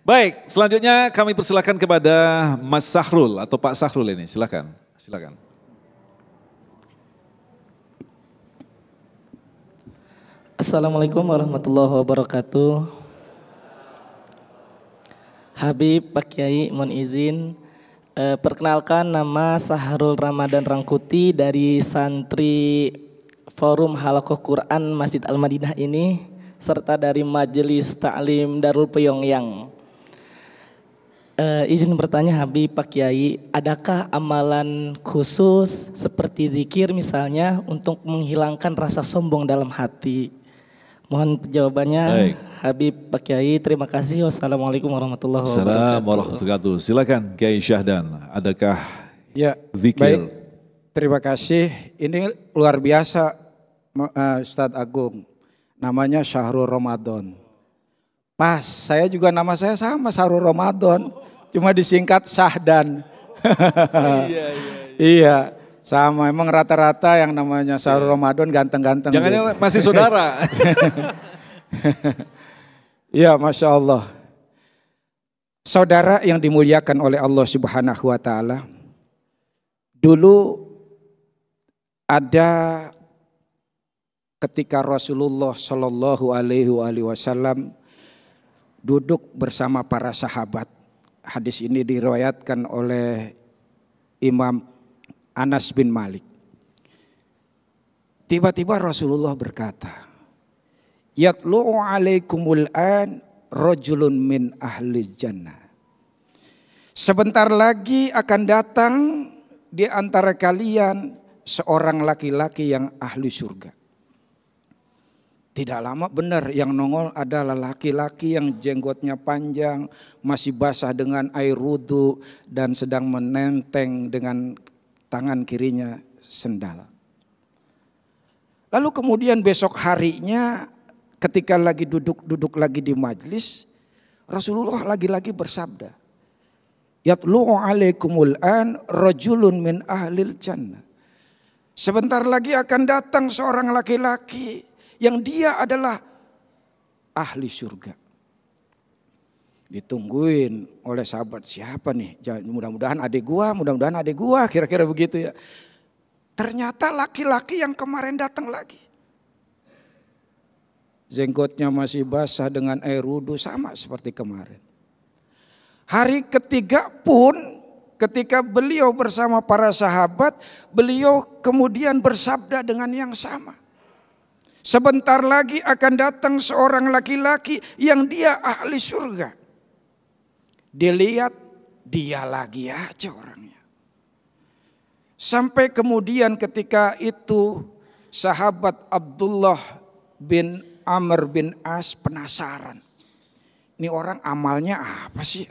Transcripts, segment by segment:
Baik, selanjutnya kami persilakan kepada Mas Sahrul atau Pak Sahrul ini, silakan. Silakan. Assalamualaikum warahmatullahi wabarakatuh. Habib, Pak Kiai, mohon izin. Perkenalkan, nama Sahrul Ramadan Rangkuti dari santri Forum Halaqah Quran Masjid Al-Madinah ini, serta dari Majelis Ta'lim Darul Pyongyang. Izin bertanya Habib, Pak Kiai, adakah amalan khusus seperti zikir misalnya untuk menghilangkan rasa sombong dalam hati? Mohon jawabannya. Baik. Habib, Pak Kiai, terima kasih. Wassalamualaikum warahmatullahi wabarakatuh. Assalamualaikum warahmatullahi wabarakatuh. Silakan Kiai Syahdan, adakah Ya, zikir? baik. Terima kasih. Ini luar biasa Ustadz Agung. Namanya Syahrul Ramadan. Pas, saya juga nama saya sama Syahrul Ramadan. Cuma disingkat Syahdan. Iya, sama. Emang rata-rata yang namanya Syahrul Ramadan ganteng-ganteng. Jangan-jangan masih saudara. Iya, Masya Allah. Saudara yang dimuliakan oleh Allah Subhanahu wa Ta'ala, dulu ada ketika Rasulullah Shallallahu Alaihi Wasallam duduk bersama para sahabat. Hadis ini diriwayatkan oleh Imam Anas bin Malik. Tiba-tiba Rasulullah berkata, "Yatlu'u alaikumul an rajulun min ahli jannah." Sebentar lagi akan datang di antara kalian seorang laki-laki yang ahli surga. Tidak lama benar yang nongol adalah laki-laki yang jenggotnya panjang, masih basah dengan air wudu dan sedang menenteng dengan tangan kirinya sendal. Lalu kemudian besok harinya ketika lagi duduk lagi di majlis, Rasulullah lagi-lagi bersabda, "Yatlu'u alaikumul an rajulun min ahlil jannah." Sebentar lagi akan datang seorang laki-laki yang dia adalah ahli surga. Ditungguin oleh sahabat, siapa nih? Mudah-mudahan adik gua, kira-kira begitu ya. Ternyata laki-laki yang kemarin datang lagi. Jenggotnya masih basah dengan air wudu sama seperti kemarin. Hari ketiga pun ketika beliau bersama para sahabat, beliau kemudian bersabda dengan yang sama. Sebentar lagi akan datang seorang laki-laki yang dia ahli surga. Dilihat dia lagi aja orangnya. Sampai kemudian ketika itu sahabat Abdullah bin Amr bin As penasaran. Ini orang amalnya apa sih?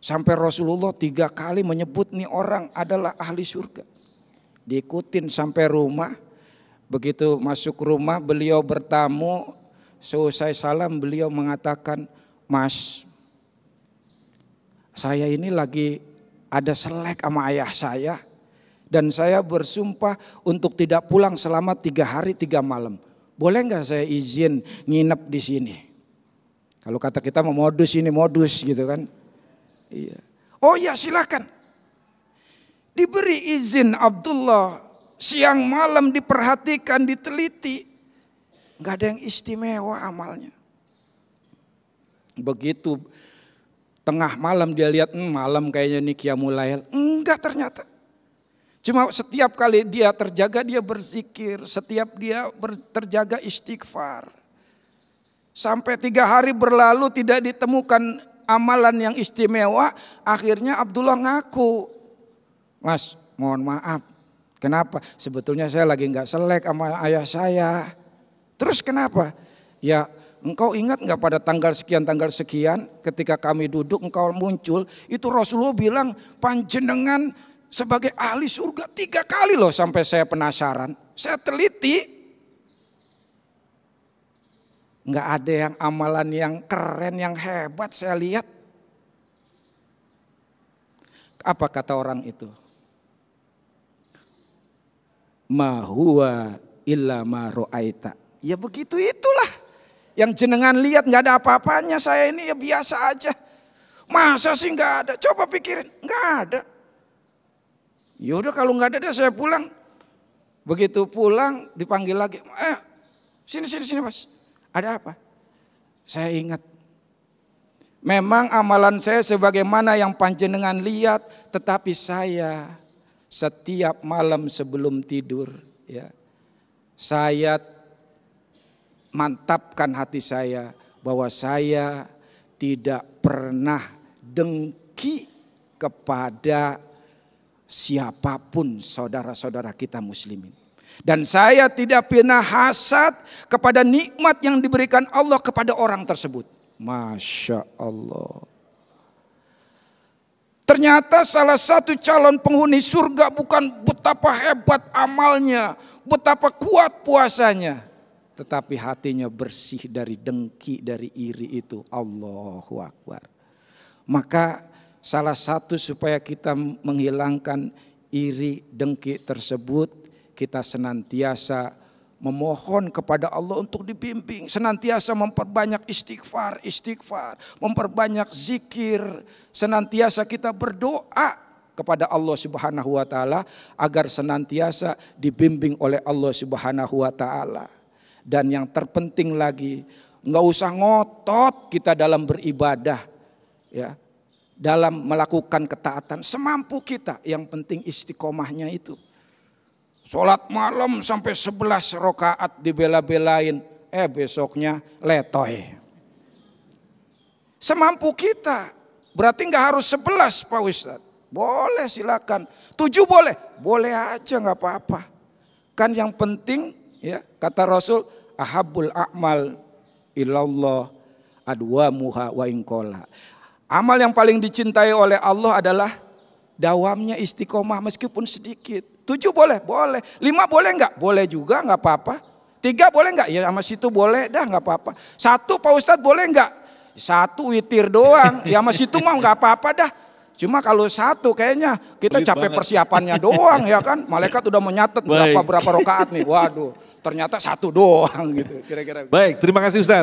Sampai Rasulullah 3 kali menyebut nih orang adalah ahli surga. Diikutin sampai rumah. Begitu masuk rumah beliau bertamu, selesai salam beliau mengatakan, "Mas, saya ini lagi ada selek sama ayah saya dan saya bersumpah untuk tidak pulang selama 3 hari 3 malam. Boleh nggak saya izin nginep di sini?" Kalau kata kita mau modus ini modus gitu kan. Iya. "Oh ya silakan." Diberi izin Abdullah. Siang malam diperhatikan, diteliti. Gak ada yang istimewa amalnya. Begitu tengah malam dia lihat, malam kayaknya nih Qiyamul Lail. Enggak ternyata. Cuma setiap kali dia terjaga dia berzikir. Setiap dia terjaga istighfar. Sampai 3 hari berlalu tidak ditemukan amalan yang istimewa. Akhirnya Abdullah ngaku, "Mas, mohon maaf. Kenapa? Sebetulnya saya lagi nggak selek sama ayah saya." "Terus kenapa?" "Ya, engkau ingat nggak pada tanggal sekian ketika kami duduk engkau muncul, itu Rasulullah bilang panjenengan sebagai ahli surga 3 kali loh." Sampai saya penasaran, saya teliti, nggak ada yang amalan yang keren yang hebat saya lihat. Apa kata orang itu? "Ma huwa illa ma ro'aita." Ya begitu itulah. Yang jenengan lihat nggak ada apa-apanya, saya ini ya biasa aja. Masa sih nggak ada? Coba pikirin, nggak ada. Yaudah kalau nggak ada, saya pulang. Begitu pulang dipanggil lagi, sini mas, ada apa? Saya ingat, memang amalan saya sebagaimana yang panjenengan lihat, tetapi saya setiap malam sebelum tidur, ya, saya mantapkan hati saya bahwa saya tidak pernah dengki kepada siapapun saudara-saudara kita muslimin. Dan saya tidak pernah hasad kepada nikmat yang diberikan Allah kepada orang tersebut. Masya Allah. Ternyata salah satu calon penghuni surga bukan betapa hebat amalnya, betapa kuat puasanya, tetapi hatinya bersih dari dengki, dari iri itu. Allahu Akbar. Maka salah satu supaya kita menghilangkan iri dengki tersebut, kita senantiasa memohon kepada Allah untuk dibimbing, senantiasa memperbanyak istighfar, memperbanyak zikir, senantiasa kita berdoa kepada Allah Subhanahu wa taala agar senantiasa dibimbing oleh Allah Subhanahu wa taala. Dan yang terpenting lagi, nggak usah ngotot kita dalam beribadah, ya, dalam melakukan ketaatan semampu kita. Yang penting istiqomahnya itu. Sholat malam sampai 11 rakaat dibela-belain, besoknya letoy. Semampu kita. Berarti nggak harus 11 Pak Ustadz. Boleh silakan. 7 boleh. Boleh aja nggak apa-apa. Kan yang penting, ya, kata Rasul, ahabbul a'mal ilallah adwamuha wa inqala. Amal yang paling dicintai oleh Allah adalah dawamnya istiqomah meskipun sedikit. 7 boleh, boleh. 5 boleh enggak? Boleh juga, enggak apa-apa. 3 boleh enggak? Ya sama situ boleh dah, enggak apa-apa. 1 Pak Ustadz boleh enggak? 1 witir doang, ya sama situ mah enggak apa-apa dah. Cuma kalau 1 kayaknya kita capek persiapannya doang ya kan. Malaikat udah menyatet berapa rakaat nih. Waduh, ternyata 1 doang gitu kira-kira. Baik, terima kasih Ustadz.